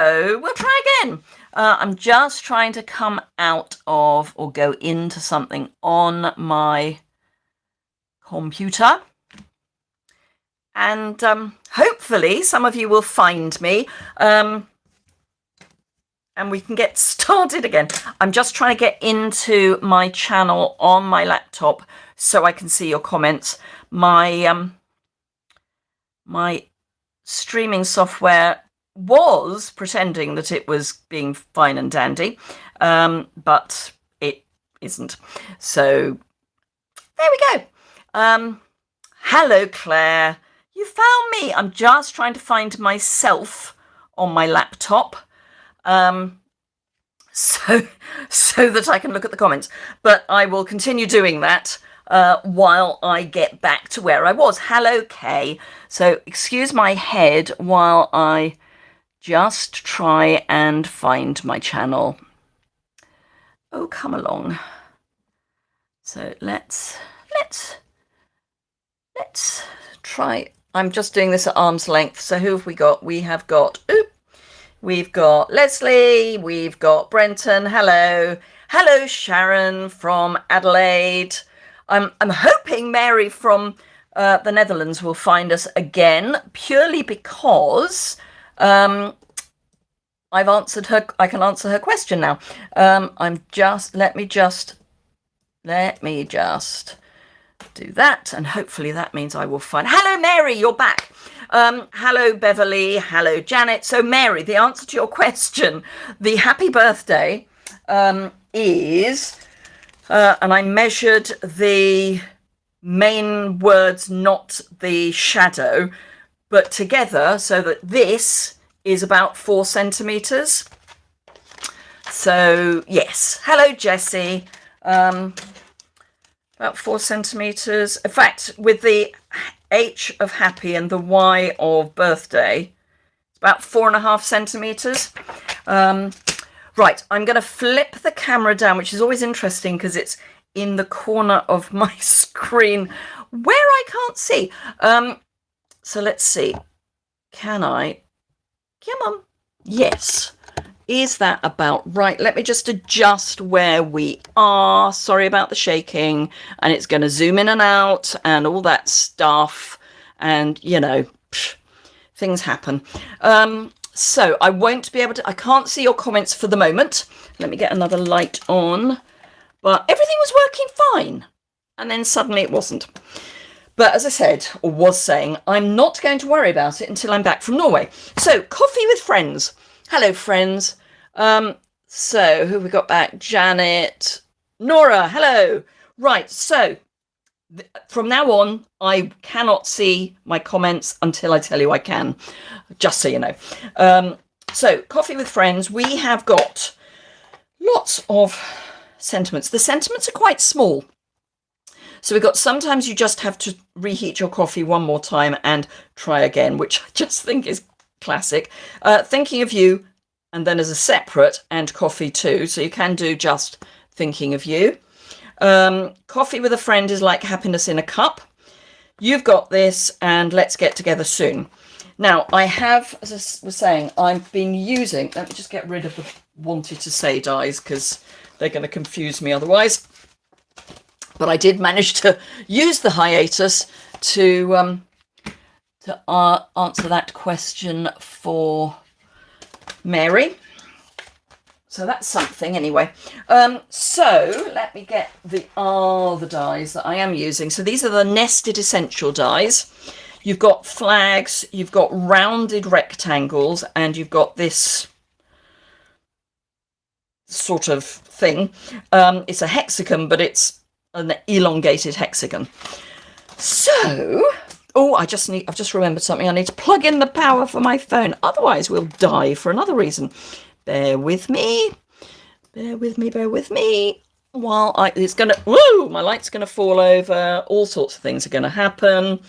we'll try again. I'm just trying to come out of or go into something on my computer. And hopefully some of you will find me and we can get started again. I'm just trying to get into my channel on my laptop so I can see your comments. My my streaming software was pretending that it was being fine and dandy, but it isn't. So there we go. Hello, Claire. You found me. I'm just trying to find myself on my laptop, so that I can look at the comments. But I will continue doing that while I get back to where I was. Hello, Kay. So excuse my head while I just try and find my channel. Oh, come along. So let's try. I'm just doing this at arm's length. So who have we got? We have got, we've got Leslie, we've got Brenton. Hello. Hello, Sharon from Adelaide. I'm hoping Mary from the Netherlands will find us again, purely because I've answered her. I can answer her question now. Let me just do that, and hopefully that means I will find. Hello, Mary, you're back. Hello, Beverly. Hello, Janet. So, Mary, the answer to your question, the happy birthday is, and I measured the main words, not the shadow, but together, so that this is about 4 centimeters. So, yes. Hello, Jessie. About 4 centimeters. In fact, with the H of happy and the Y of birthday, it's about 4.5 centimeters. Right, I'm going to flip the camera down, which is always interesting because it's in the corner of my screen where I can't see. So let's see. Can I? Come on. Yes. Is that about right? Let me just adjust where we are. Sorry about the shaking. And it's going to zoom in and out and all that stuff. And, you know, things happen. So I won't be able to, I can't see your comments for the moment. Let me get another light on. But everything was working fine. And then suddenly it wasn't. But as I said, or was saying, I'm not going to worry about it until I'm back from Norway. So, coffee with friends. Hello, friends. So who have we got back? Janet, Nora, hello. Right, so from now on, I cannot see my comments until I tell you I can, just so you know. So coffee with friends, we have got lots of sentiments. The sentiments are quite small. So we've got, sometimes you just have to reheat your coffee one more time and try again, which I just think is classic. Thinking of you, and then as a separate, and coffee too. So you can do just thinking of you. Coffee with a friend is like happiness in a cup. You've got this, and let's get together soon. Now, I have, as I was saying, I've been using, let me just get rid of the wanted to say dies, because they're going to confuse me otherwise. But I did manage to use the hiatus to answer that question for Mary. So that's something anyway. So let me get the dies that I am using. So these are the nested essential dies. You've got flags, you've got rounded rectangles, and you've got this sort of thing. It's a hexagon, but it's an elongated hexagon. So, oh, I've just remembered something. I need to plug in the power for my phone. Otherwise, we'll die for another reason. Bear with me. Bear with me. Bear with me. While my light's going to fall over. All sorts of things are going to happen.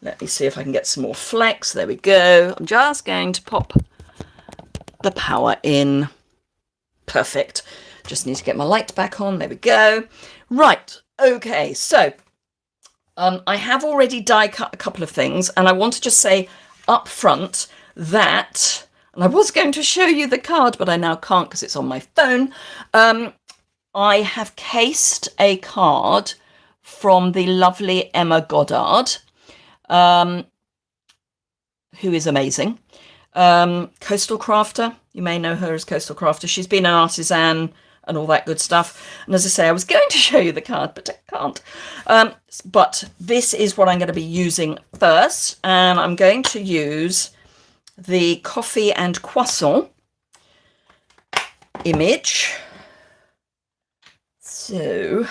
Let me see if I can get some more flex. There we go. I'm just going to pop the power in. Perfect. Just need to get my light back on. There we go. Right. Okay. So I have already die cut a couple of things, and I want to just say up front that And I was going to show you the card, but I now can't because it's on my phone. I have cased a card from the lovely Emma Goddard, who is amazing. Coastal Crafter. You may know her as Coastal Crafter. She's been an artisan and all that good stuff. And as I say, I was going to show you the card, but I can't. But this is what I'm going to be using first. And I'm going to use the Coffee and Croissant image. So,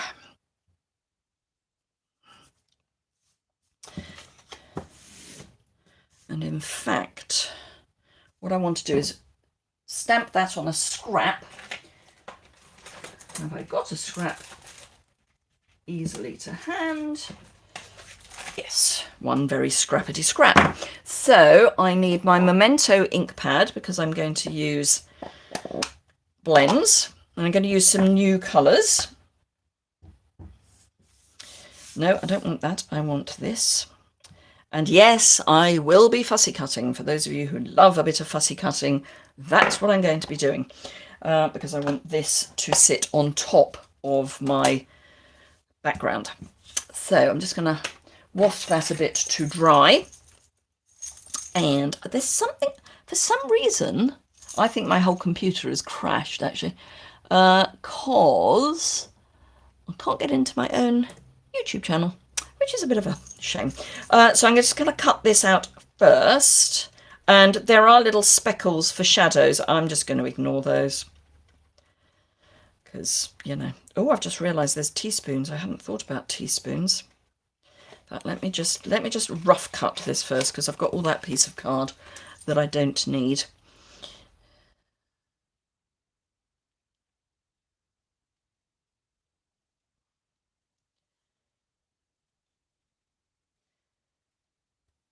and in fact, what I want to do is stamp that on a scrap. Have I got a scrap easily to hand? Yes, one very scrappity scrap. So I need my Memento ink pad because I'm going to use blends. And I'm going to use some new colours. No, I don't want that. I want this. And yes, I will be fussy cutting. For those of you who love a bit of fussy cutting, that's what I'm going to be doing. Because I want this to sit on top of my background. So I'm just going to waft that a bit to dry. And there's something, for some reason, I think my whole computer has crashed actually. Because I can't get into my own YouTube channel, which is a bit of a shame. So I'm just going to cut this out first. And there are little speckles for shadows. I'm just going to ignore those. Because, you know, oh, I've just realised there's teaspoons. I hadn't thought about teaspoons. But let me just rough cut this first because I've got all that piece of card that I don't need.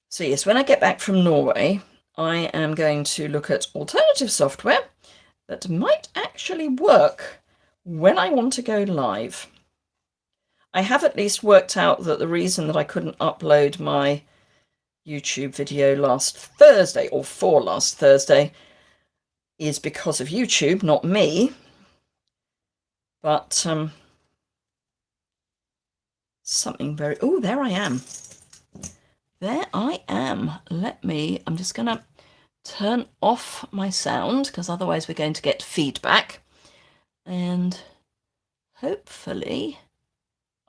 So yes, when I get back from Norway, I am going to look at alternative software that might actually work when I want to go live. I have at least worked out that the reason that I couldn't upload my YouTube video last Thursday, or for last Thursday, is because of YouTube, not me. But something very... Oh, there I am. There I am. I'm just going to turn off my sound because otherwise we're going to get feedback. And hopefully,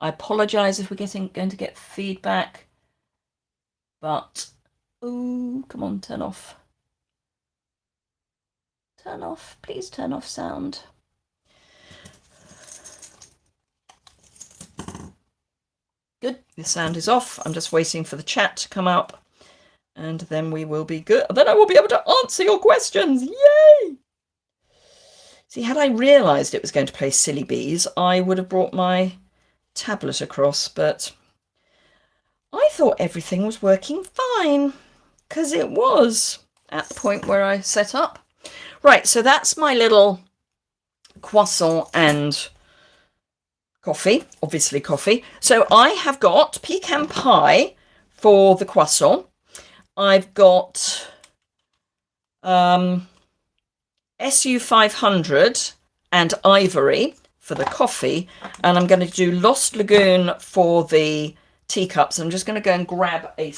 I apologise if we're going to get feedback, but, oh, come on, turn off. Turn off, please turn off sound. Good, the sound is off. I'm just waiting for the chat to come up and then we will be good. Then I will be able to answer your questions. Yay! See, had I realised it was going to play Silly Bees, I would have brought my tablet across, but I thought everything was working fine because it was at the point where I set up. Right, so that's my little croissant and coffee, obviously coffee. So I have got pecan pie for the croissant. I've got SU 500 and ivory for the coffee, and I'm going to do Lost Lagoon for the teacups. I'm just going to go and grab a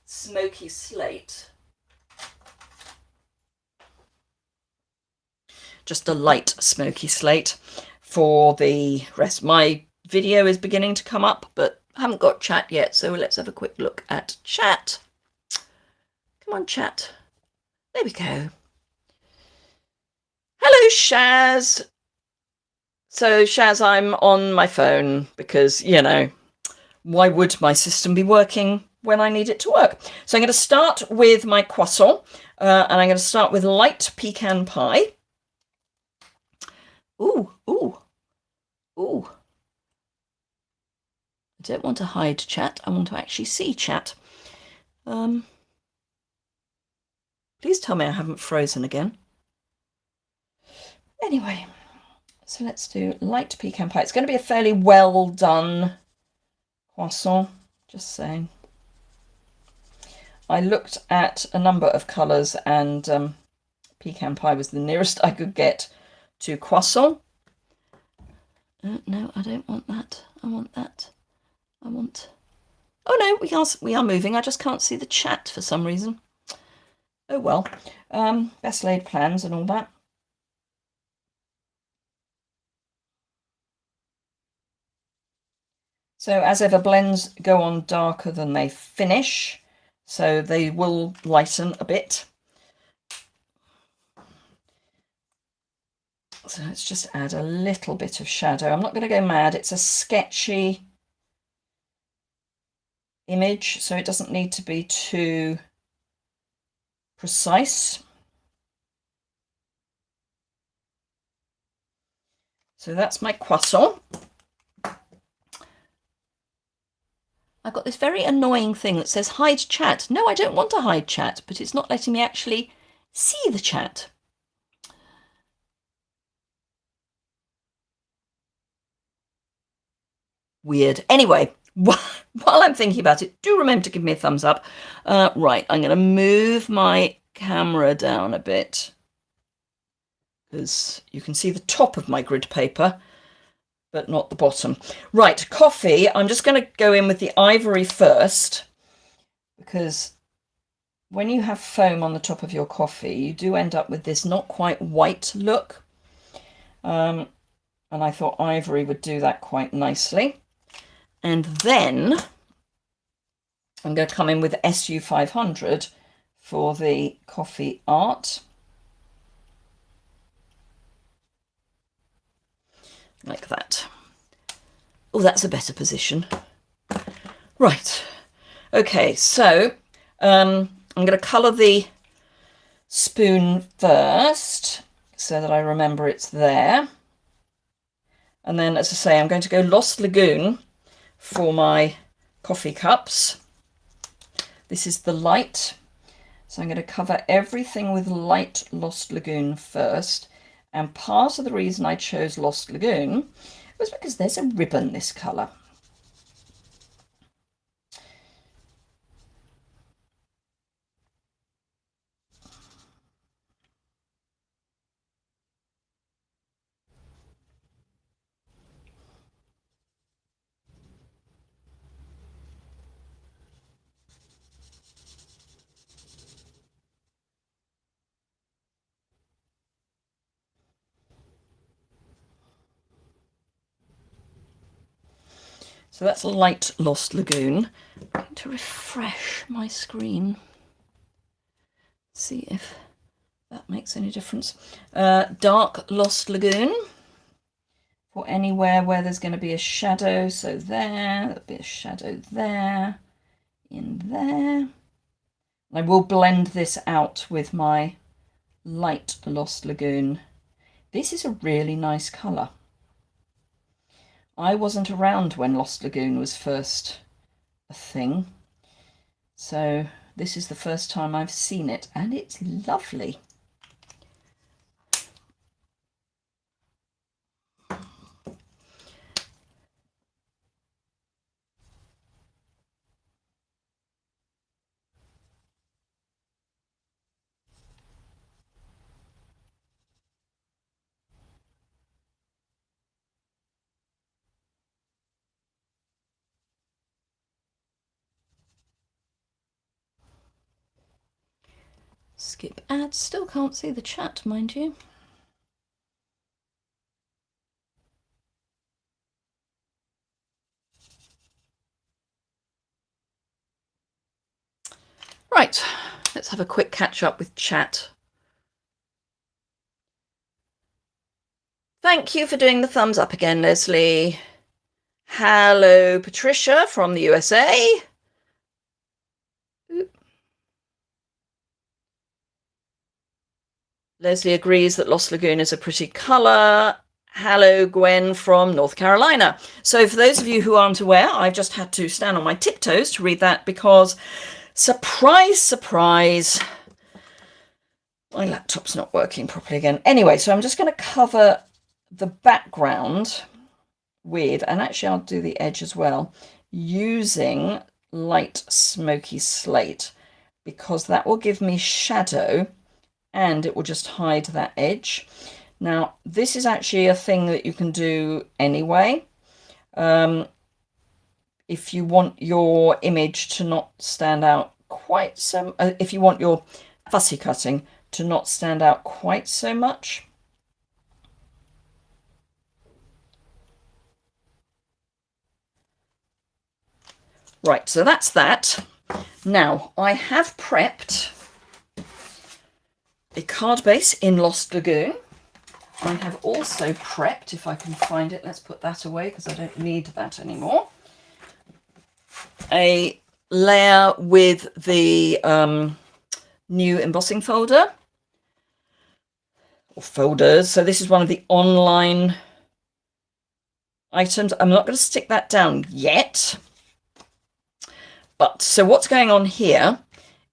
smoky slate. Just a light smoky slate for the rest. My video is beginning to come up, but I haven't got chat yet, so let's have a quick look at chat. Come on, chat. There we go. Hello, Shaz. So, Shaz, I'm on my phone because, you know, why would my system be working when I need it to work? So I'm going to start with my croissant, and I'm going to start with light pecan pie. Ooh, ooh, ooh. I don't want to hide chat. I want to actually see chat. Please tell me I haven't frozen again. Anyway, so let's do light pecan pie. It's going to be a fairly well done croissant, just saying. I looked at a number of colours and Pecan pie was the nearest I could get to croissant. No, I don't want that. I want that. I want... Oh no, we are moving. I just can't see the chat for some reason. Oh well. Best laid plans and all that. So as ever, blends go on darker than they finish, so they will lighten a bit. So let's just add a little bit of shadow. I'm not going to go mad. It's a sketchy image, so it doesn't need to be too precise. So that's my croissant. I've got this very annoying thing that says hide chat. No, I don't want to hide chat, but it's not letting me actually see the chat. Weird. Anyway, while I'm thinking about it, do remember to give me a thumbs up. Right, I'm going to move my camera down a bit because you can see the top of my grid paper, but not the bottom. Right, coffee. I'm just going to go in with the ivory first, because when you have foam on the top of your coffee, you do end up with this not quite white look. And I thought ivory would do that quite nicely. And then I'm going to come in with SU 500 for the coffee art. Like that. Oh, that's a better position. Right. Okay, so I'm going to colour the spoon first so that I remember it's there. And then, as I say, I'm going to go Lost Lagoon for my coffee cups. This is the light. So I'm going to cover everything with light Lost Lagoon first. And part of the reason I chose Lost Lagoon was because there's a ribbon this colour. So that's light Lost Lagoon. I'm going to refresh my screen. See if that makes any difference. Dark Lost Lagoon for anywhere where there's going to be a shadow. So there'll be a shadow there, in there. I will blend this out with my light Lost Lagoon. This is a really nice colour. I wasn't around when Lost Lagoon was first a thing, so this is the first time I've seen it, and it's lovely. Skip ads. Still can't see the chat, mind you. Right, let's have a quick catch up with chat. Thank you for doing the thumbs up again, Leslie. Hello, Patricia from the USA. Leslie agrees that Lost Lagoon is a pretty colour. Hello, Gwen from North Carolina. So for those of you who aren't aware, I've just had to stand on my tiptoes to read that because, surprise, surprise, my laptop's not working properly again. Anyway, so I'm just going to cover the background with, and actually I'll do the edge as well, using light smoky slate, because that will give me shadow and it will just hide that edge. Now, this is actually a thing that you can do anyway. If you want your image to not stand out quite so, if you want your fussy cutting to not stand out quite so much. Right, so that's that. Now, I have prepped a card base in Lost Lagoon. I have also prepped, if I can find it, let's put that away because I don't need that anymore, a layer with the new embossing folder, or folders. So this is one of the online items. I'm not going to stick that down yet. But so what's going on here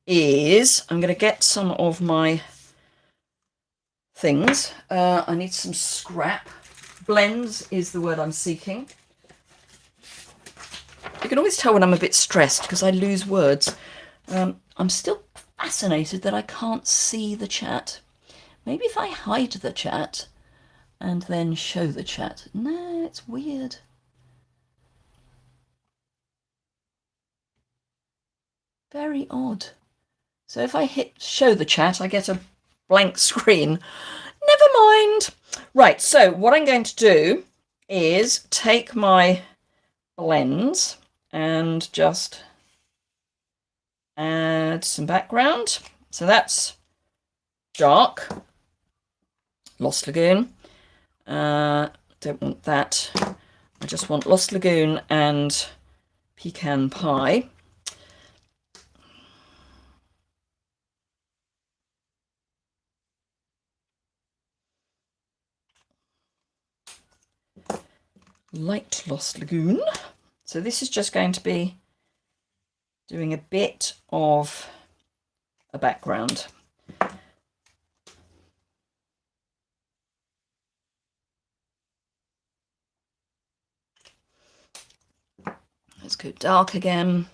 is I'm going to get some of my things. I need some scrap. Blends is the word I'm seeking. You can always tell when I'm a bit stressed because I lose words. I'm still fascinated that I can't see the chat. Maybe if I hide the chat and then show the chat. No, it's weird. Very odd. So if I hit show the chat, I get a blank screen. Never mind. Right, so what I'm going to do is take my blends and just add some background. So that's dark, Lost Lagoon. Don't want that. I just want Lost Lagoon and pecan pie. Light Lost Lagoon. So this is just going to be doing a bit of a background. Let's go dark again.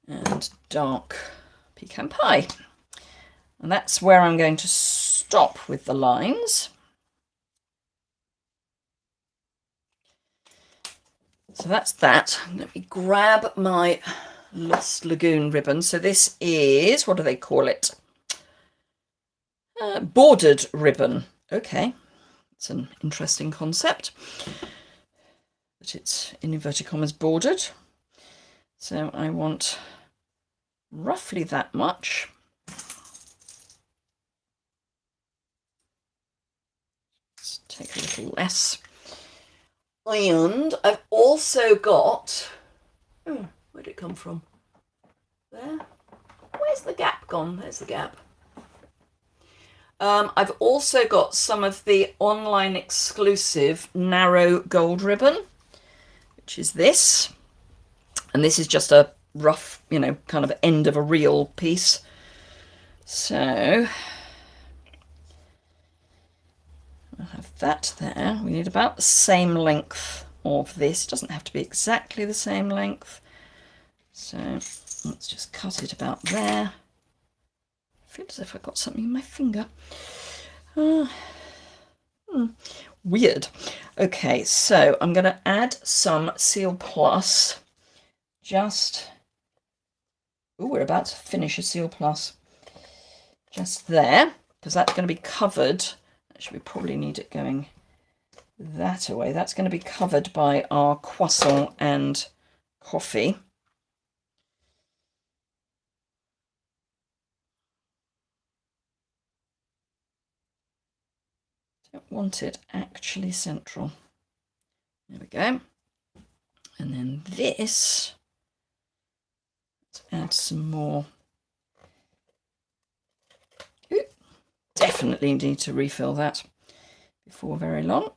And dark pecan pie. And that's where I'm going to stop with the lines. So that's that. Let me grab my Lost Lagoon ribbon. So this is, what do they call it? Bordered ribbon. Okay, it's an interesting concept. But it's in inverted commas bordered. So I want roughly that much. Let's take a little less. And I've also got, where'd it come from? There. Where's the gap gone? There's the gap. I've also got some of the online exclusive narrow gold ribbon, which is this. And this is just a rough, kind of end of a reel piece. So I'll have that there. We need about the same length of this. It doesn't have to be exactly the same length. So let's just cut it about there. I feel as if I've got something in my finger. Weird. Okay, so I'm going to add some Seal Plus. We're about to finish a Seal Plus. Just there, because that's going to be covered. Actually, we probably need it going that away. That's going to be covered by our croissant and coffee. Don't want it actually central. There we go. And then this, let's add some more. Ooh, definitely need to refill that before very long.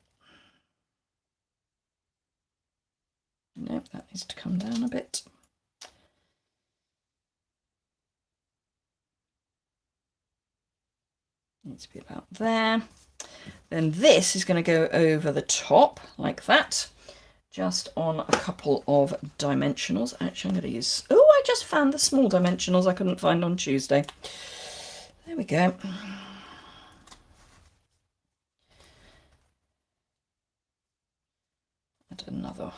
Nope, that needs to come down a bit. Needs to be about there. Then this is going to go over the top like that, just on a couple of dimensionals. Actually, I'm going to use, I just found the small dimensionals I couldn't find on Tuesday. There we go. Add another.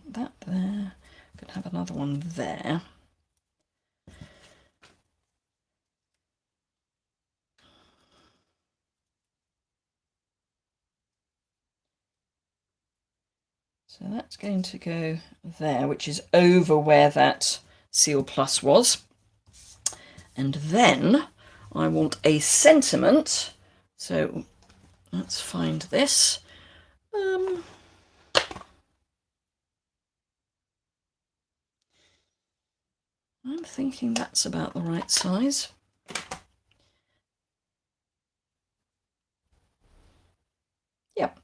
That there. Could have another one there. So that's going to go there, which is over where that Seal Plus was. And then I want a sentiment. So let's find this. I'm thinking that's about the right size. Yep.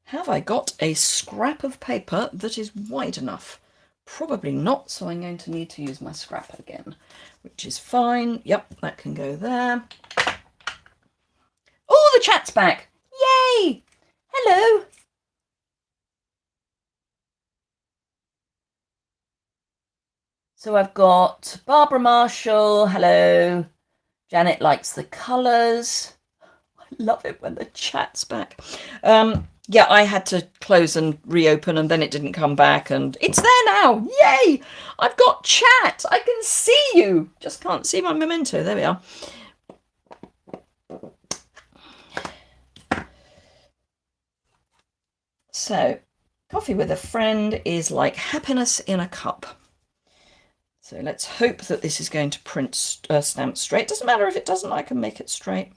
Have I got a scrap of paper that is wide enough? Probably not, so I'm going to need to use my scrap again, which is fine. Yep, that can go there. Oh, the chat's back. Yay! Hello. So I've got Barbara Marshall. Hello. Janet likes the colours. I love it when the chat's back. Yeah, I had to close and reopen and then it didn't come back and it's there now. Yay! I've got chat. I can see you. Just can't see my memento. There we are. So, coffee with a friend is like happiness in a cup. So let's hope that this is going to print stamp straight. Doesn't matter if it doesn't, I can make it straight.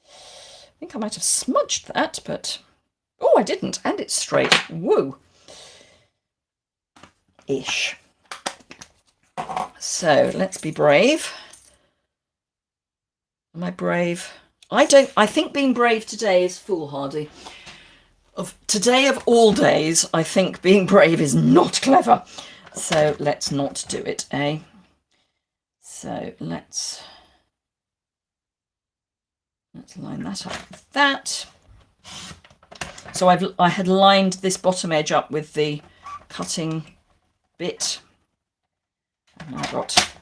I think I might have smudged that, but... Oh, I didn't, and it's straight. Woo! Ish. So let's be brave. Am I brave? I think being brave today is foolhardy. Today of all days, I think being brave is not clever. So let's not do it, eh? So let's line that up with that. So I had lined this bottom edge up with the cutting bit. And I've got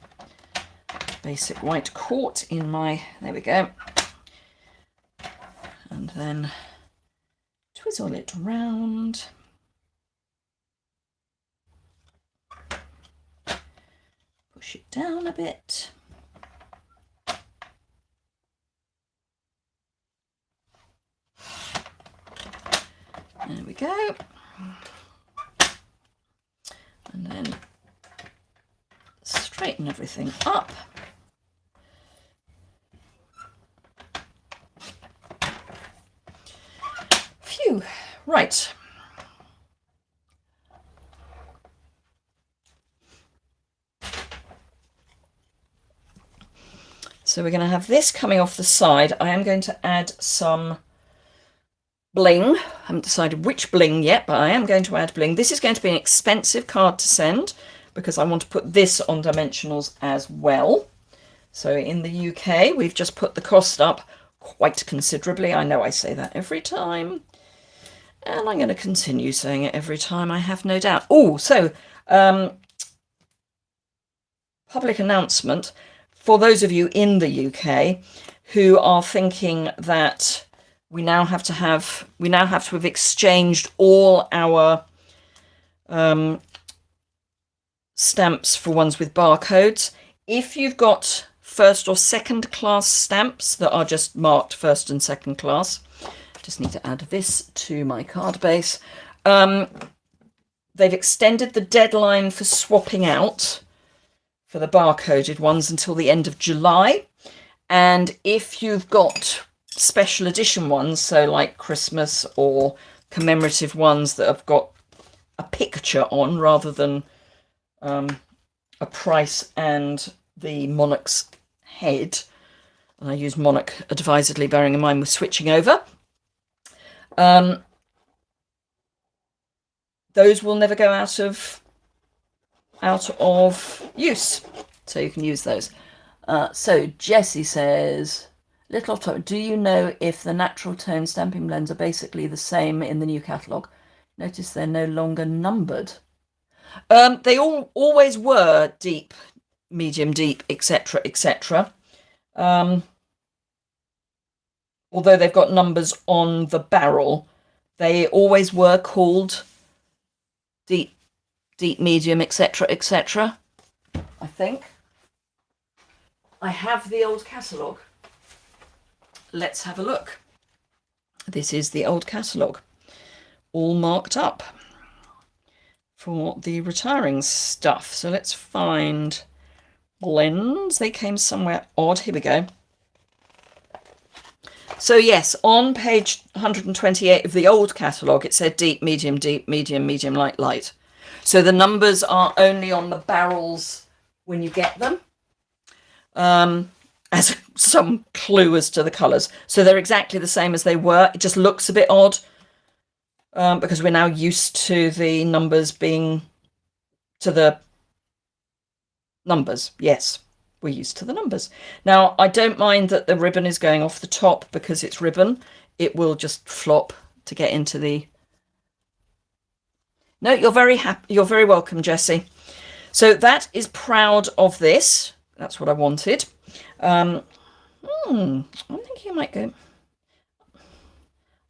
basic white caught in my, there we go. And then twizzle it round. Push it down a bit. There we go. And then straighten everything up. Phew, right. So we're going to have this coming off the side. I am going to add some bling. I haven't decided which bling yet, but I am going to add bling. This is going to be an expensive card to send because I want to put this on dimensionals as well. So in the UK, we've just put the cost up quite considerably. I know I say that every time. And I'm going to continue saying it every time, I have no doubt. Oh, so public announcement for those of you in the UK who are thinking that we now have to have exchanged all our stamps for ones with barcodes. If you've got first or second class stamps that are just marked first and second class, just need to add this to my card base. They've extended the deadline for swapping out for the barcoded ones until the end of July. And if you've got special edition ones, so like Christmas or commemorative ones that have got a picture on rather than a price and the monarch's head, and I use monarch advisedly, bearing in mind we're switching over, those will never go out of use, so you can use those. So Jessie says, Little Top, do you know if the natural tone stamping blends are basically the same in the new catalogue? Notice they're no longer numbered. They always were deep, medium, deep, etc., etc. Although they've got numbers on the barrel, they always were called deep, deep, medium, etc., etc. I think. I have the old catalogue. Let's have a look. This is the old catalogue, all marked up for the retiring stuff. So let's find blends. They came somewhere odd. Here we go. So yes, on page 128 of the old catalogue, it said deep, medium, medium, light, light. So the numbers are only on the barrels when you get them, as some clue as to the colours. So they're exactly the same as they were. It just looks a bit odd because we're now used to the numbers being to the numbers. Yes, we're used to the numbers. Now, I don't mind that the ribbon is going off the top because it's ribbon. It will just flop to get into the... No, you're very happy. You're very welcome, Jessie. So that is proud of this. That's what I wanted. I'm thinking I might go...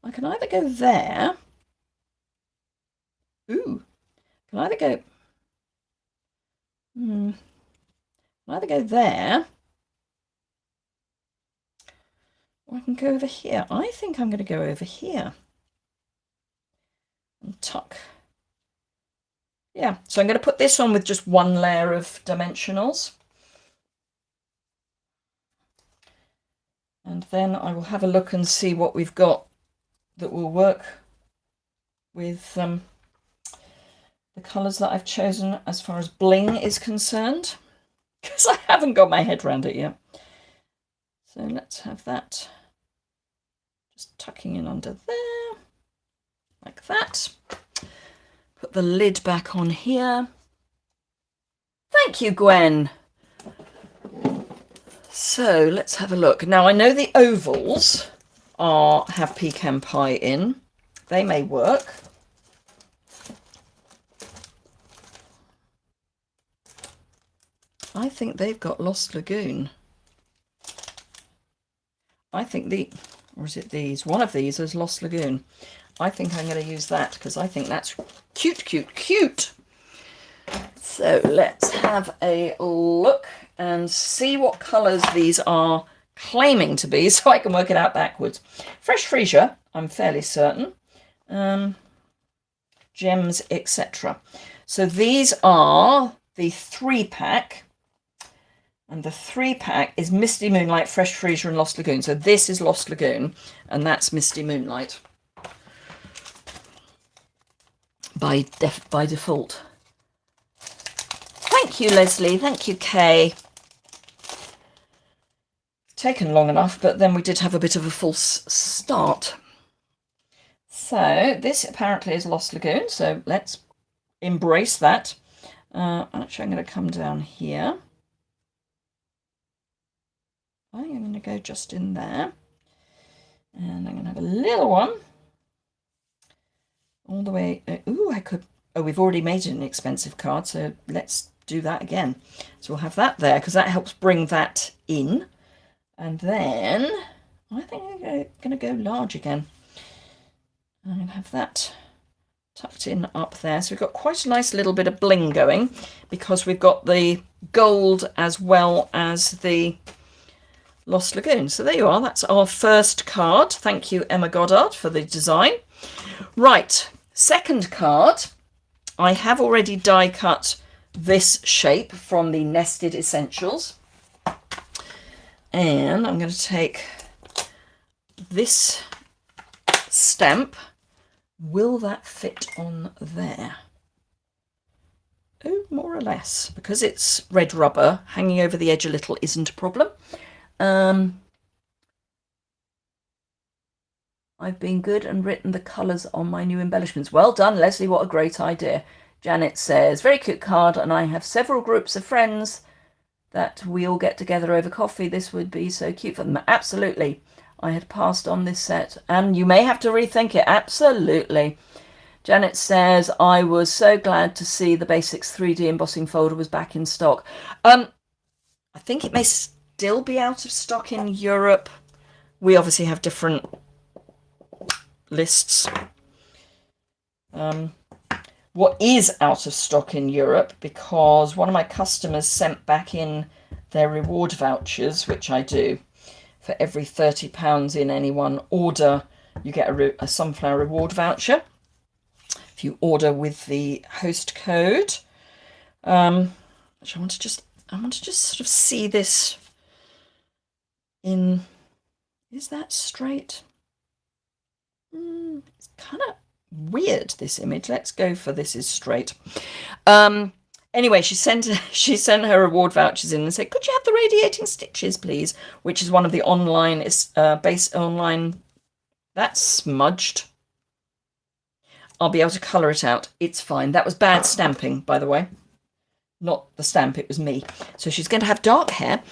I can either go there. Ooh. Can either go... Can either go there. Or I can go over here. I think I'm going to go over here. And tuck. Yeah, so I'm going to put this on with just one layer of dimensionals. And then I will have a look and see what we've got that will work with the colours that I've chosen as far as bling is concerned, because I haven't got my head around it yet. So let's have that just tucking in under there, like that. Put the lid back on here. Thank you, Gwen. So let's have a look. Now I know the ovals have pecan pie in. They may work. I think they've got Lost Lagoon. I think or is it these? One of these is Lost Lagoon. I think I'm going to use that because I think that's cute, cute, cute. So let's have a look and see what colours these are claiming to be so I can work it out backwards. Fresh freesia, I'm fairly certain. Gems, etc. So these are the 3-pack. And the 3-pack is Misty Moonlight, Fresh Freesia and Lost Lagoon. So this is Lost Lagoon and that's Misty Moonlight. By default. Thank you, Leslie. Thank you, Kay. Taken long enough, but then we did have a bit of a false start. So this apparently is Lost Lagoon. So let's embrace that. Actually, I'm going to come down here. I think I'm going to go just in there. And I'm going to have a little one. All the way. Ooh, I could. Oh, we've already made it an expensive card, so let's do that again. So we'll have that there because that helps bring that in. And then I think I'm going to go large again. I'm going to have that tucked in up there. So we've got quite a nice little bit of bling going because we've got the gold as well as the Lost Lagoon. So there you are. That's our first card. Thank you, Emma Goddard, for the design. Right, second card. I have already die cut this shape from the Nested Essentials. And I'm going to take this stamp. Will that fit on there? Oh, more or less. Because it's red rubber, hanging over the edge a little isn't a problem. I've been good and written the colours on my new embellishments. Well done, Leslie. What a great idea. Janet says, very cute card, and I have several groups of friends that we all get together over coffee. This would be so cute for them. Absolutely. I had passed on this set, and you may have to rethink it. Absolutely. Janet says, I was so glad to see the Basics 3D embossing folder was back in stock. I think it may still be out of stock in Europe. We obviously have different lists. What is out of stock in Europe, because one of my customers sent back in their reward vouchers, which I do. For every £30 in any one order, you get a sunflower reward voucher. If you order with the host code, which I want to just sort of see this in. Is that straight? It's kind of weird, this image. Let's go for this is straight. Anyway, she sent her reward vouchers in and said, could you have the radiating stitches, please? Which is one of the online base online. That's smudged. I'll be able to colour it out. It's fine. That was bad stamping, by the way. Not the stamp, it was me. So she's going to have dark hair.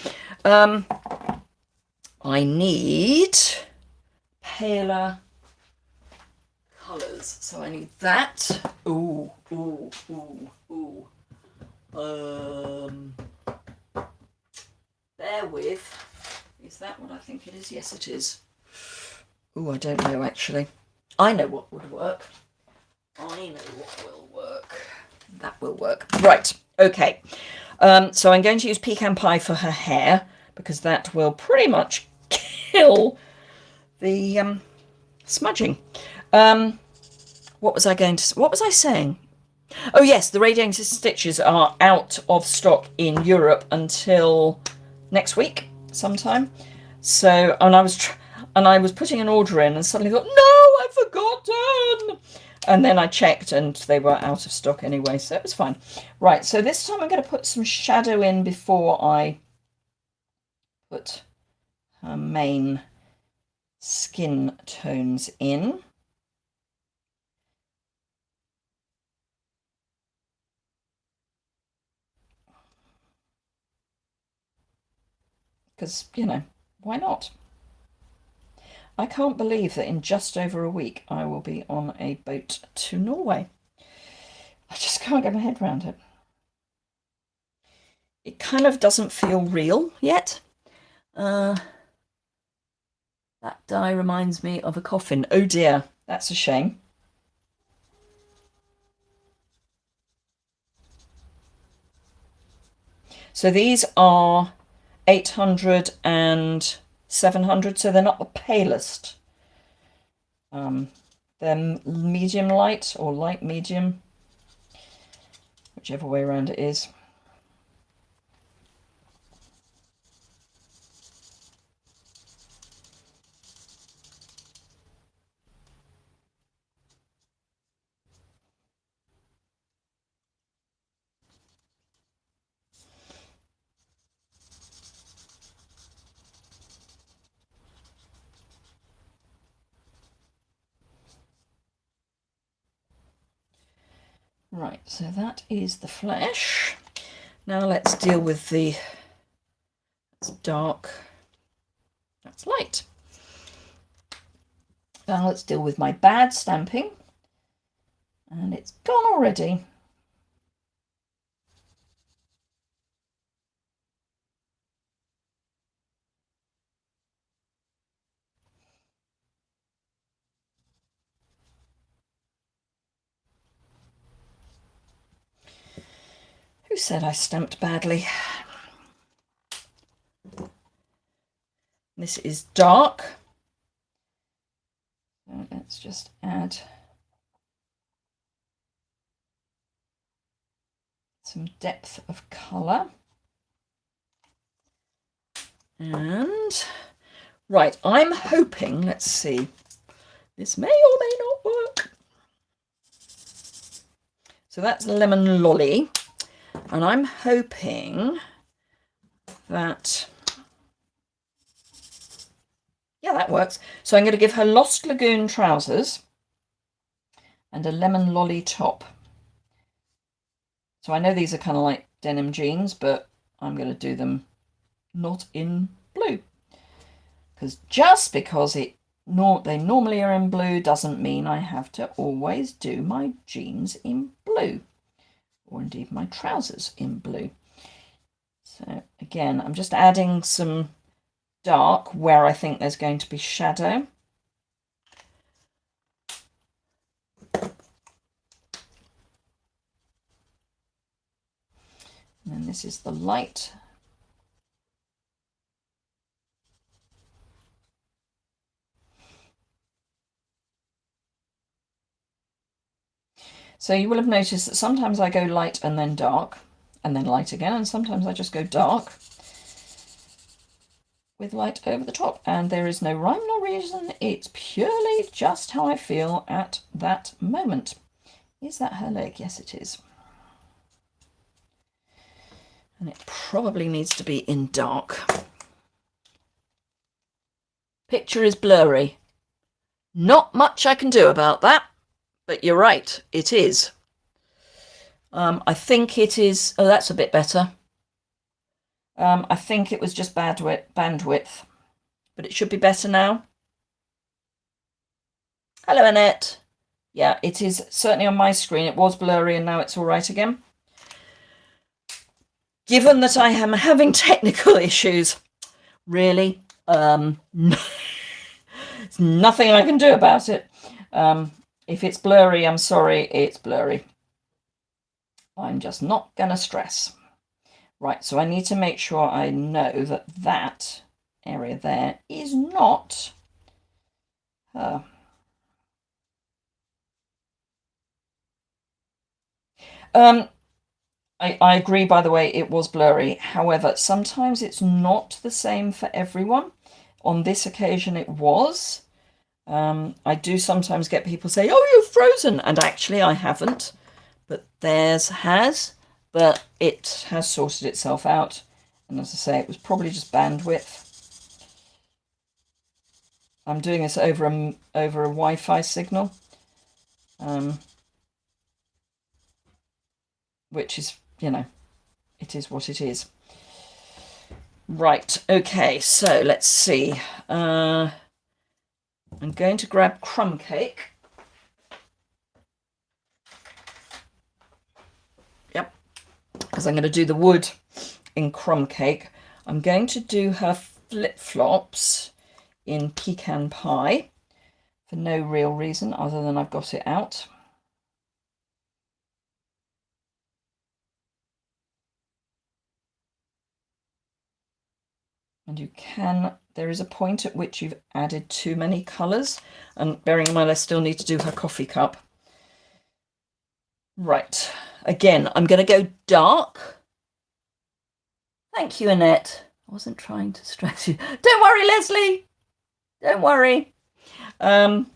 I need paler colours. So I need that. Ooh, ooh, ooh, ooh. Bear with. Is that what I think it is? Yes, it is. Ooh, I don't know, actually. I know what would work. I know what will work. That will work. Right, okay. So I'm going to use Pecan Pie for her hair, because that will pretty much kill the smudging. What was I saying? Oh yes, the radiating stitches are out of stock in Europe until next week sometime. So, and I was putting an order in and suddenly thought, no, I've forgotten. And then I checked and they were out of stock anyway, so it was fine. Right, so this time I'm going to put some shadow in before I put her main skin tones in. Because, you know, why not? I can't believe that in just over a week I will be on a boat to Norway. I just can't get my head around it. It kind of doesn't feel real yet. That die reminds me of a coffin. Oh dear, that's a shame. So these are 800 and 700, so they're not the palest. They're medium light or light medium, whichever way around it is. Right, so that is the flesh. Now let's deal with that's dark, that's light. Now let's deal with my bad stamping. And it's gone already. Who said I stamped badly? This is dark. So let's just add some depth of colour. And right, I'm hoping, let's see, this may or may not work. So that's Lemon Lolly. And I'm hoping that, yeah, that works. So I'm going to give her Lost Lagoon trousers and a Lemon Lolly top. So I know these are kind of like denim jeans, but I'm going to do them not in blue. Just because it they normally are in blue doesn't mean I have to always do my jeans in blue, or indeed my trousers in blue. So again, I'm just adding some dark where I think there's going to be shadow. And then this is the light. So you will have noticed that sometimes I go light and then dark, and then light again, and sometimes I just go dark with light over the top, and there is no rhyme nor reason. It's purely just how I feel at that moment. Is that her leg? Yes, it is. And it probably needs to be in dark. Picture is blurry. Not much I can do about that, but you're right, it is. I think it is. Oh, that's a bit better. I think it was just bandwidth, but it should be better now. Hello, Annette. Yeah, it is certainly on my screen. It was blurry and now it's all right again. Given that I am having technical issues, really, there's nothing I can do about it. If it's blurry, I'm sorry, it's blurry. I'm just not going to stress. Right, so I need to make sure I know that that area there is not her. I agree, by the way, it was blurry. However, sometimes it's not the same for everyone. On this occasion, it was. I do sometimes get people say, oh, you're frozen. And actually, I haven't. But theirs has. But it has sorted itself out. And as I say, it was probably just bandwidth. I'm doing this over a Wi-Fi signal. Which is, you know, it is what it is. Right, okay, so let's see. I'm going to grab crumb cake. Yep, because I'm going to do the wood in crumb cake. I'm going to do her flip-flops in pecan pie for no real reason other than I've got it out. And you can, there is a point at which you've added too many colours. And bearing in mind, I still need to do her coffee cup. Right, again, I'm going to go dark. Thank you, Annette. I wasn't trying to stress you. Don't worry, Leslie. Don't worry. But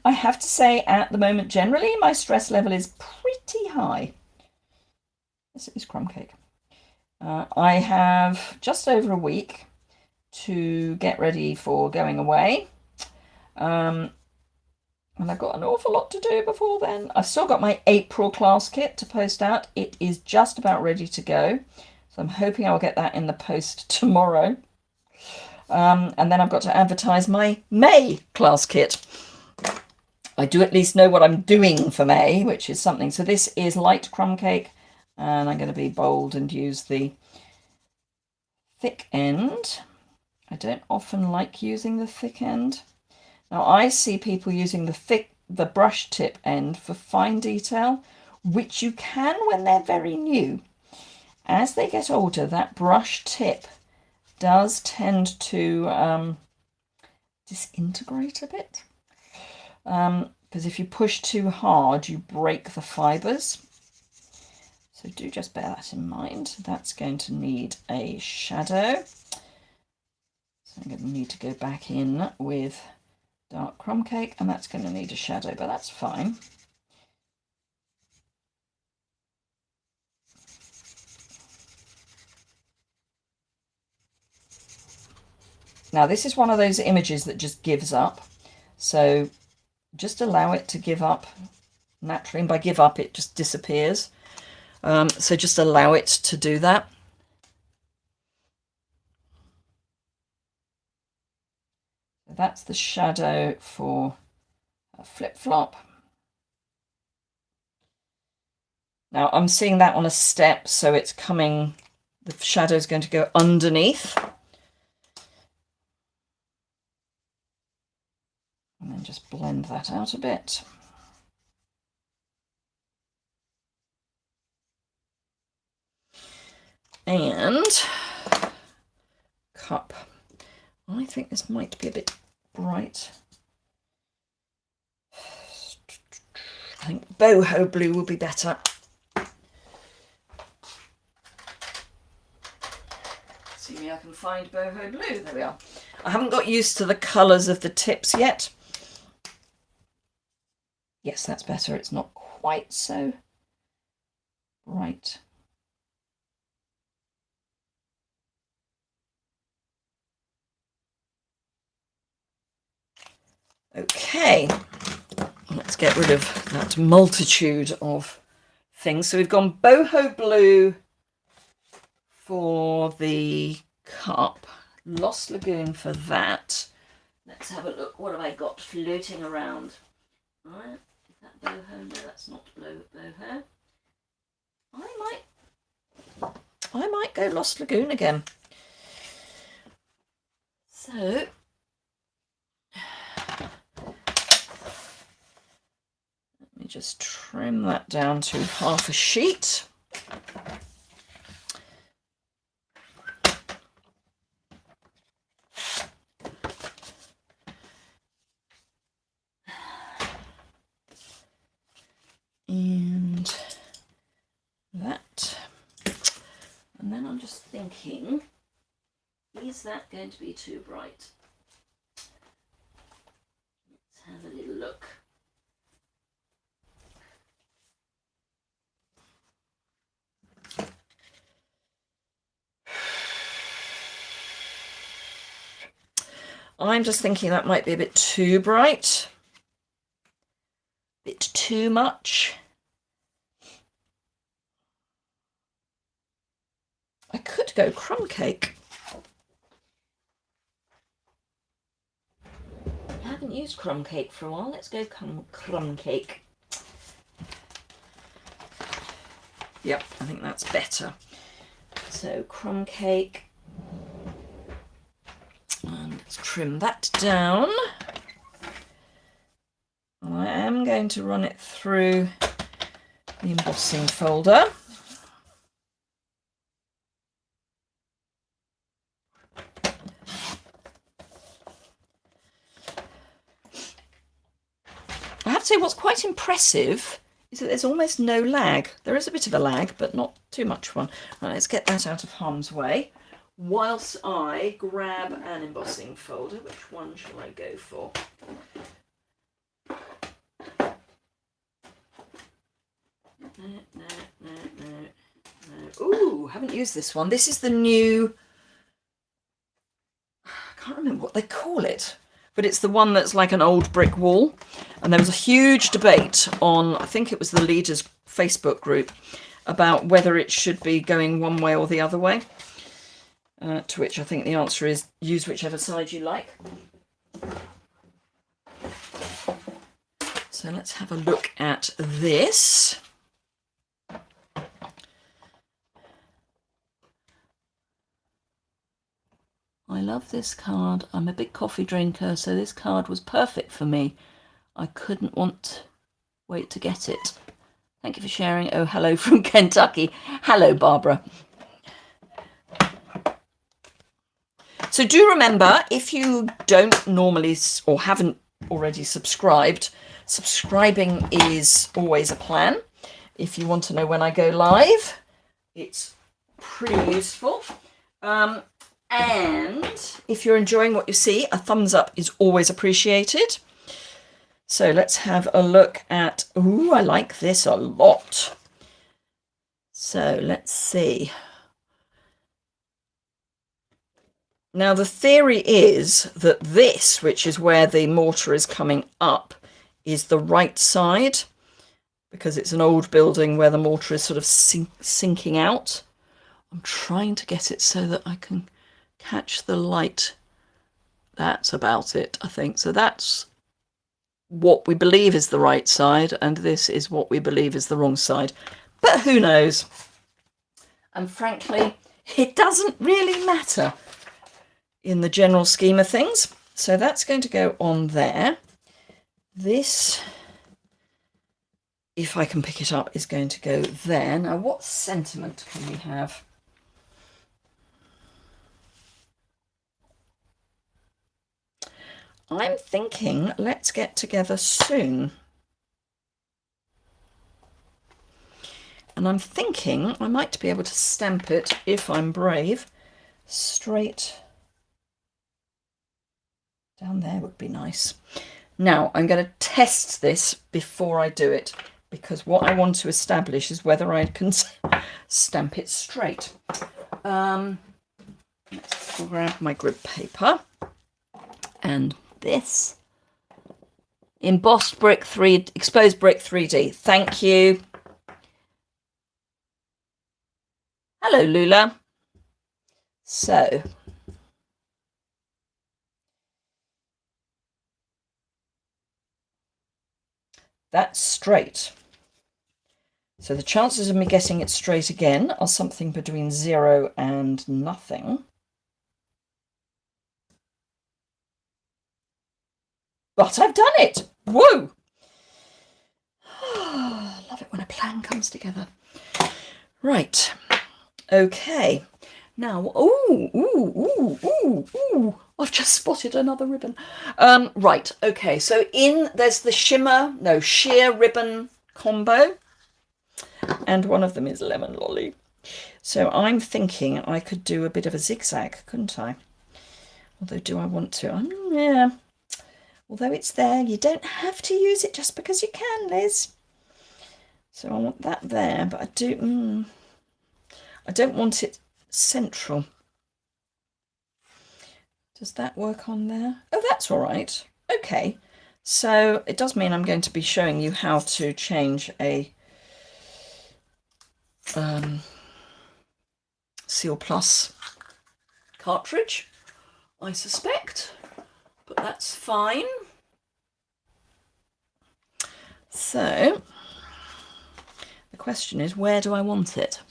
I have to say, at the moment, generally, my stress level is pretty high. This is crumb cake. I have just over a week to get ready for going away. And I've got an awful lot to do before then. I've still got my April class kit to post out. It is just about ready to go. So I'm hoping I'll get that in the post tomorrow. And then I've got to advertise my May class kit. I do at least know what I'm doing for May, which is something. So this is light crumb cake. And I'm going to be bold and use the thick end. I don't often like using the thick end. Now I see people using the brush tip end for fine detail, which you can when they're very new. As they get older, that brush tip does tend to disintegrate a bit. Because if you push too hard, you break the fibres. So do just bear that in mind. That's going to need a shadow. So I'm going to need to go back in with dark crumb cake, and that's going to need a shadow, but that's fine. Now this is one of those images that just gives up. So just allow it to give up naturally, and by give up it just disappears. So just allow it to do that. that's the shadow for a flip-flop. Now I'm seeing that on a step, so it's coming, the shadow is going to go underneath. And then just blend that out a bit. And cup. I think this might be a bit bright. I think boho blue will be better. See me, I can find boho blue. There we are. I haven't got used to the colours of the tips yet. Yes, that's better. It's not quite so bright. Okay, let's get rid of that multitude of things. So we've gone boho blue for the cup, Lost Lagoon for that. Let's have a look. What have I got floating around? Right, is that boho? No, that's not boho. I might go Lost Lagoon again. So just trim that down to half a sheet. And that. And then I'm just thinking, is that going to be too bright? Let's have a little look. I'm just thinking that might be a bit too bright, a bit too much. I could go crumb cake. I haven't used crumb cake for a while. Let's go crumb cake. Yep, I think that's better. So crumb cake. And let's trim that down. I am going to run it through the embossing folder. I have to say what's quite impressive is that there's almost no lag. There is a bit of a lag, but not too much one. Right, let's get that out of harm's way. Whilst I grab an embossing folder, which one shall I go for? No. Ooh, haven't used this one. This is the new, I can't remember what they call it, but it's the one that's like an old brick wall. And there was a huge debate on, I think it was the leaders' Facebook group, about whether it should be going one way or the other way. To which I think the answer is use whichever side you like. So let's have a look at this. I love this card. I'm a big coffee drinker, so this card was perfect for me. I couldn't wait to get it. Thank you for sharing. Oh, hello from Kentucky. Hello, Barbara. So do remember, if you don't normally or haven't already subscribed, subscribing is always a plan. If you want to know when I go live, it's pretty useful. And if you're enjoying what you see, a thumbs up is always appreciated. So let's have a look at, ooh, I like this a lot. So let's see. Now the theory is that this, which is where the mortar is coming up, is the right side, because it's an old building where the mortar is sort of sinking out. I'm trying to get it so that I can catch the light That's about it, I think. So that's what we believe is the right side, and this is what we believe is the wrong side. But who knows? And frankly, it doesn't really matter in the general scheme of things. So that's going to go on there. This, if I can pick it up, is going to go there. Now, what sentiment can we have? I'm thinking let's get together soon. And I'm thinking I might be able to stamp it, if I'm brave, straight down there would be nice. Now, I'm going to test this before I do it, because what I want to establish is whether I can stamp it straight. Let's grab my grid paper and this. Embossed brick 3, exposed brick 3D. Thank you. Hello, Lula. So, that's straight. So the chances of me getting it straight again are something between 0 and nothing. But I've done it. Woo! Love it when a plan comes together. Right. Okay. Now, I've just spotted another ribbon. Right. Okay. So there's the sheer ribbon combo, and one of them is lemon lolly. So I'm thinking I could do a bit of a zigzag, couldn't I? Although, do I want to? Yeah. Although it's there, you don't have to use it just because you can, Liz. So I want that there, but I don't want it central. Does that work on there? Oh, that's all right. Okay. So it does mean I'm going to be showing you how to change a Seal Plus cartridge, I suspect, but that's fine. So the question is, where do I want it?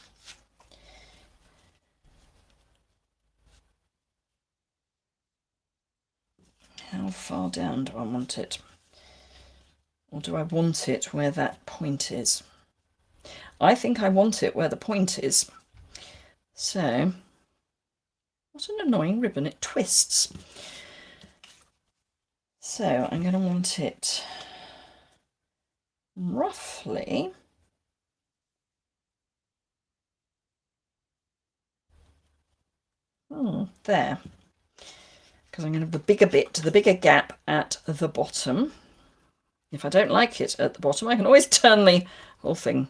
How far down do I want it? Or do I want it where that point is? I think I want it where the point is. So, what an annoying ribbon, it twists. So I'm going to want it roughly there, because I'm going to have the bigger bit, the bigger gap at the bottom. If I don't like it at the bottom, I can always turn the whole thing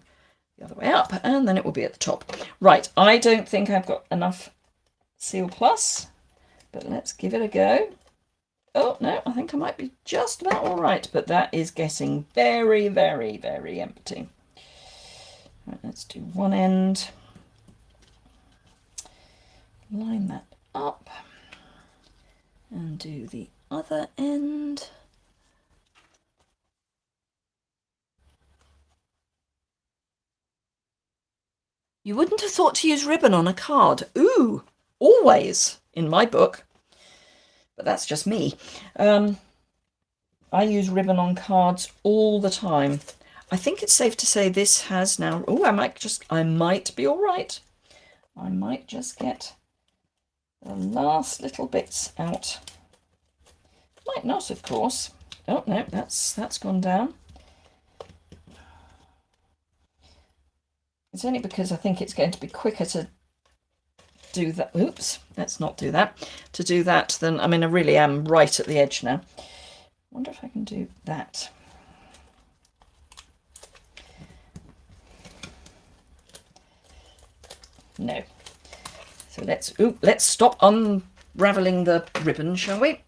the other way up, and then it will be at the top. Right, I don't think I've got enough Seal Plus, but let's give it a go. Oh, no, I think I might be just about all right, but that is getting very, very, very empty. Right, let's do one end. Line that up and do the other end. You wouldn't have thought to use ribbon on a card. Ooh, always in my book. But that's just me. I use ribbon on cards all the time. I think it's safe to say this has now... Oh, I might be all right. I might just get the last little bits out. Might not, of course. Oh, no, that's gone down. It's only because I think it's going to be quicker to do that. Oops, let's not do that. To do that than, I mean, I really am right at the edge now. I wonder if I can do that. No. So let's stop unraveling the ribbon, shall we?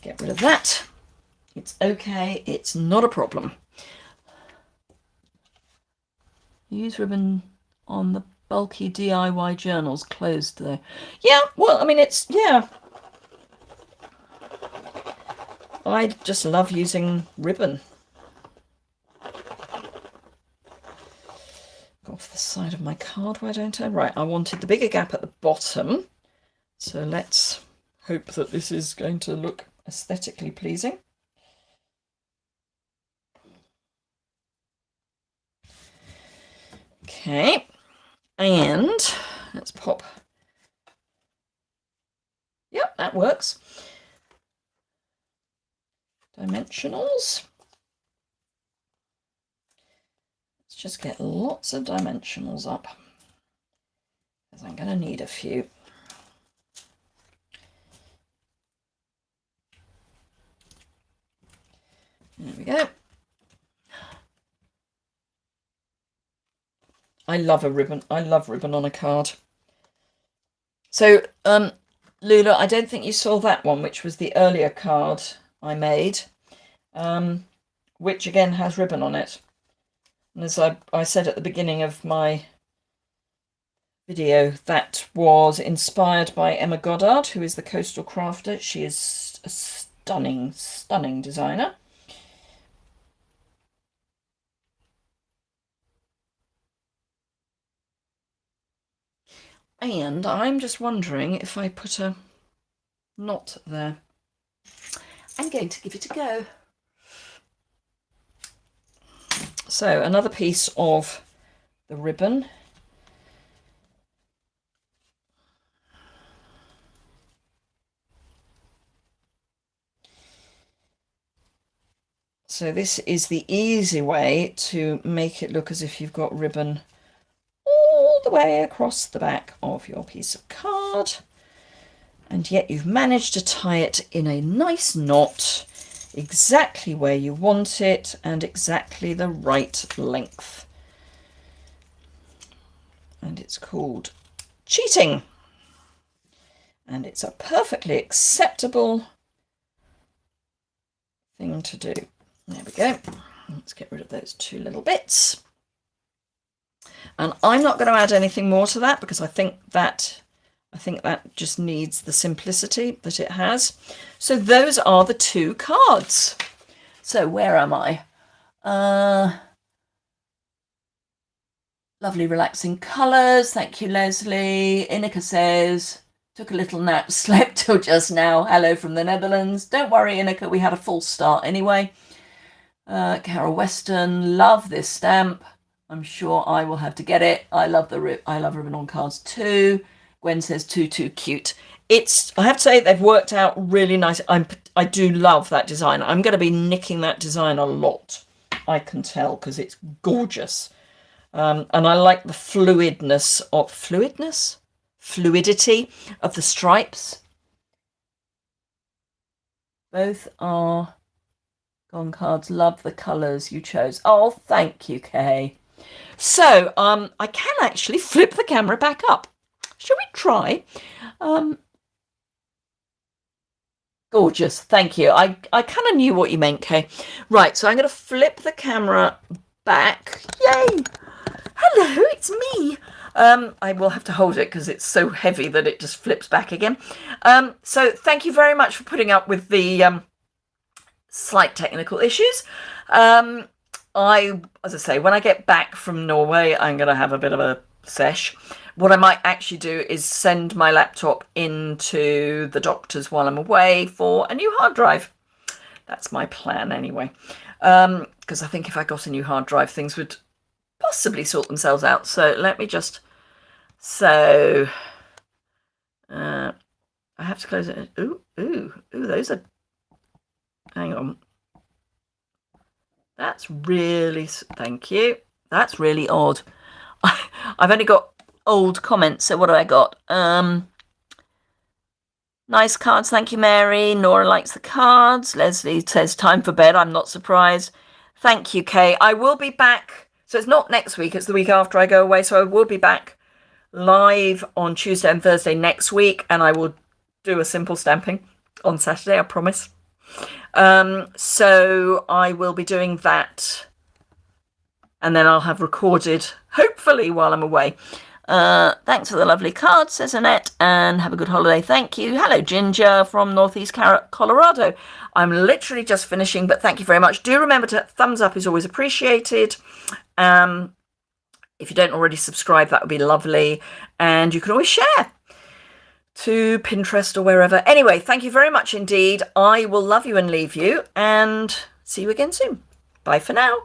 Get rid of that. It's okay. It's not a problem. Use ribbon on the bulky DIY journals closed though. Yeah, well, I mean, yeah. I just love using ribbon. Go off the side of my card, why don't I? Right, I wanted the bigger gap at the bottom. So let's hope that this is going to look aesthetically pleasing. Okay, and let's pop. Yep, that works. Dimensionals. Let's just get lots of dimensionals up, because I'm going to need a few. There we go. I love a ribbon. I love ribbon on a card. So, Lula, I don't think you saw that one, which was the earlier card I made, which again has ribbon on it. And as I said at the beginning of my video, that was inspired by Emma Goddard, who is the Coastal Crafter. She is a stunning, stunning designer. And I'm just wondering if I put a knot there. I'm going to give it a go. So another piece of the ribbon. So this is the easy way to make it look as if you've got ribbon all the way across the back of your piece of card, and yet you've managed to tie it in a nice knot exactly where you want it and exactly the right length. And it's called cheating, and it's a perfectly acceptable thing to do. There we go. Let's get rid of those two little bits. And I'm not going to add anything more to that, because I think that just needs the simplicity that it has. So those are the two cards. So where am I? Lovely relaxing colours. Thank you, Leslie. Inika says, took a little nap, slept till just now. Hello from the Netherlands. Don't worry, Inika, we had a false start anyway. Carol Weston, love this stamp. I'm sure I will have to get it. I love ribbon on cards too. Gwen says too cute. I have to say they've worked out really nice. I do love that design. I'm going to be nicking that design a lot. I can tell, because it's gorgeous. And I like the fluidity of the stripes. Both are gone cards. Love the colours you chose. Oh, thank you, Kay. So I can actually flip the camera back up. Shall we try? Gorgeous. Thank you. I kind of knew what you meant, Kay. Right, so I'm going to flip the camera back. Yay! Hello, it's me. I will have to hold it because it's so heavy that it just flips back again. So thank you very much for putting up with the slight technical issues. As I say, when I get back from Norway, I'm going to have a bit of a sesh. What I might actually do is send my laptop into the doctor's while I'm away for a new hard drive. That's my plan anyway. Because I think if I got a new hard drive, things would possibly sort themselves out. So let me just... So... I have to close it. Ooh, those are... Hang on. That's really... Thank you. That's really odd. I've only got old comments, so what do I got? Nice cards, thank you, Mary. Nora likes the cards. Leslie says time for bed. I'm not surprised. Thank you, Kay. I will be back. So it's not next week, it's the week after I go away. So I will be back live on Tuesday and Thursday next week, and I will do a simple stamping on Saturday, I promise. So I will be doing that, and then I'll have recorded, hopefully while I'm away, Thanks for the lovely card, says Annette, and have a good holiday. Thank you. Hello, Ginger from Northeast Colorado. I'm literally just finishing, but thank you very much. Do remember to thumbs up is always appreciated. If you don't already subscribe, that would be lovely. And you can always share to Pinterest or wherever. Anyway, thank you very much indeed. I will love you and leave you, and see you again soon. Bye for now.